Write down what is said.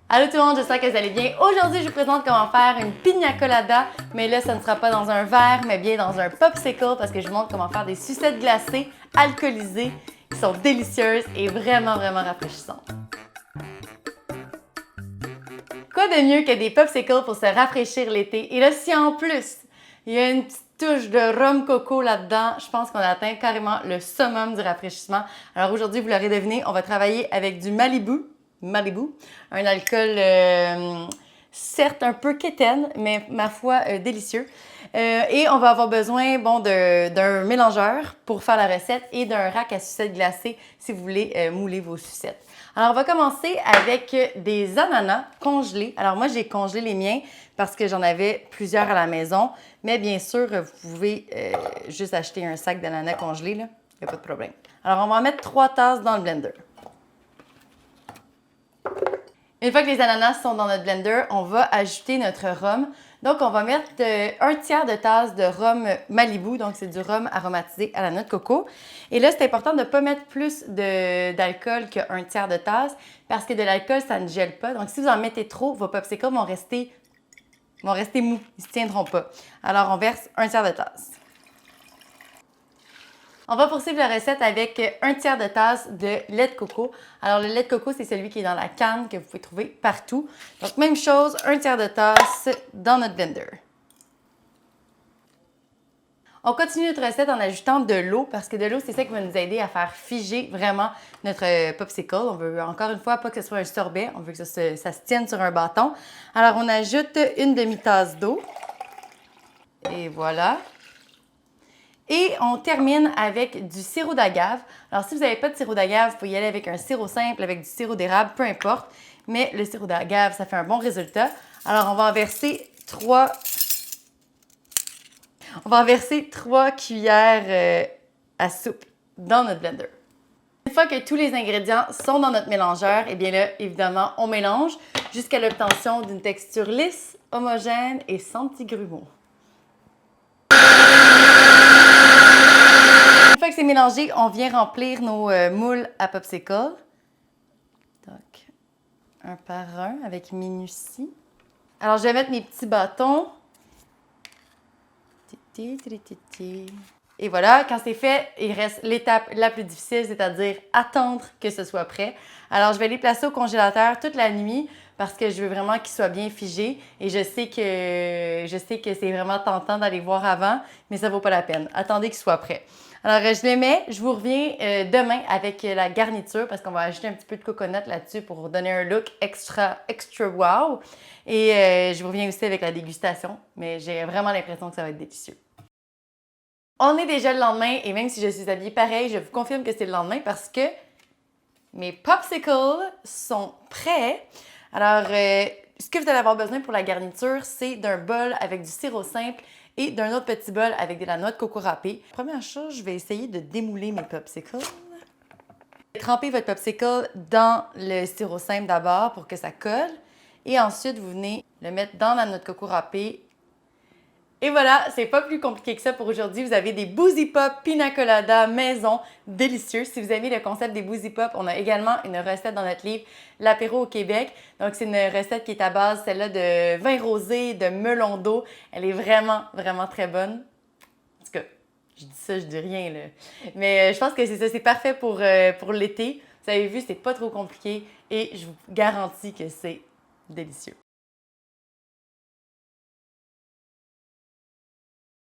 Allô tout le monde, j'espère que vous allez bien. Aujourd'hui, je vous présente comment faire une pina colada, mais là, ça ne sera pas dans un verre, mais bien dans un popsicle parce que je vous montre comment faire des sucettes glacées, alcoolisées, qui sont délicieuses et vraiment rafraîchissantes. Quoi de mieux que des popsicles pour se rafraîchir l'été? Et là, si en plus, il y a une petite touche de rhum coco là-dedans, je pense qu'on a atteint carrément le summum du rafraîchissement. Alors aujourd'hui, vous l'aurez deviné, on va travailler avec du Malibu, un alcool certes un peu quétaine, mais ma foi délicieux. Et on va avoir besoin d'un mélangeur pour faire la recette et d'un rack à sucettes glacées si vous voulez mouler vos sucettes. Alors, on va commencer avec des ananas congelés. Alors, moi, j'ai congelé les miens parce que j'en avais plusieurs à la maison. Mais bien sûr, vous pouvez juste acheter un sac d'ananas congelés, là. Il n'y a pas de problème. Alors, on va en mettre 3 tasses dans le blender. Une fois que les ananas sont dans notre blender, on va ajouter notre rhum. Donc, on va mettre un tiers de tasse de rhum Malibu, donc c'est du rhum aromatisé à la noix de coco. Et là, c'est important de ne pas mettre plus d'alcool qu'un tiers de tasse parce que de l'alcool, ça ne gèle pas. Donc, si vous en mettez trop, vos popsicles vont rester mous, ils ne se tiendront pas. Alors, on verse un tiers de tasse. On va poursuivre la recette avec un tiers de tasse de lait de coco. Alors, le lait de coco, c'est celui qui est dans la canne que vous pouvez trouver partout. Donc, même chose, un tiers de tasse dans notre blender. On continue notre recette en ajoutant de l'eau parce que de l'eau, c'est ça qui va nous aider à faire figer vraiment notre popsicle. On veut encore une fois pas que ce soit un sorbet, on veut que ça se tienne sur un bâton. Alors, on ajoute une demi-tasse d'eau. Et voilà. Et on termine avec du sirop d'agave. Alors, si vous n'avez pas de sirop d'agave, vous pouvez y aller avec un sirop simple, avec du sirop d'érable, peu importe. Mais le sirop d'agave, ça fait un bon résultat. Alors, on va en verser 3 cuillères à soupe dans notre blender. Une fois que tous les ingrédients sont dans notre mélangeur, eh bien là, évidemment, on mélange jusqu'à l'obtention d'une texture lisse, homogène et sans petits grumeaux. Une fois que c'est mélangé, on vient remplir nos moules à popsicle. Donc, un par un avec minutie. Alors, je vais mettre mes petits bâtons. Et voilà, quand c'est fait, il reste l'étape la plus difficile, c'est-à-dire attendre que ce soit prêt. Alors, je vais les placer au congélateur toute la nuit parce que je veux vraiment qu'ils soient bien figés et je sais que c'est vraiment tentant d'aller voir avant, mais ça vaut pas la peine. Attendez qu'ils soient prêts. Alors, je les mets, je vous reviens demain avec la garniture parce qu'on va ajouter un petit peu de coconut là-dessus pour donner un look extra wow. Et je vous reviens aussi avec la dégustation, mais j'ai vraiment l'impression que ça va être délicieux. On est déjà le lendemain et même si je suis habillée pareil, je vous confirme que c'est le lendemain parce que mes popsicles sont prêts. Alors, ce que vous allez avoir besoin pour la garniture, c'est d'un bol avec du sirop simple et d'un autre petit bol avec de la noix de coco râpée. Première chose, je vais essayer de démouler mes popsicles. Trempez votre popsicle dans le sirop simple d'abord pour que ça colle. Et ensuite, vous venez le mettre dans la noix de coco râpée. Et voilà, c'est pas plus compliqué que ça pour aujourd'hui. Vous avez des Boozy Pop Pina Colada maison délicieux. Si vous aimez le concept des Boozy Pop, on a également une recette dans notre livre L'apéro au Québec. Donc, c'est une recette qui est à base, celle-là, de vin rosé, de melon d'eau. Elle est vraiment très bonne. En tout cas, je dis ça, je dis rien, là. Mais je pense que c'est ça, c'est parfait pour l'été. Vous avez vu, c'est pas trop compliqué et je vous garantis que c'est délicieux.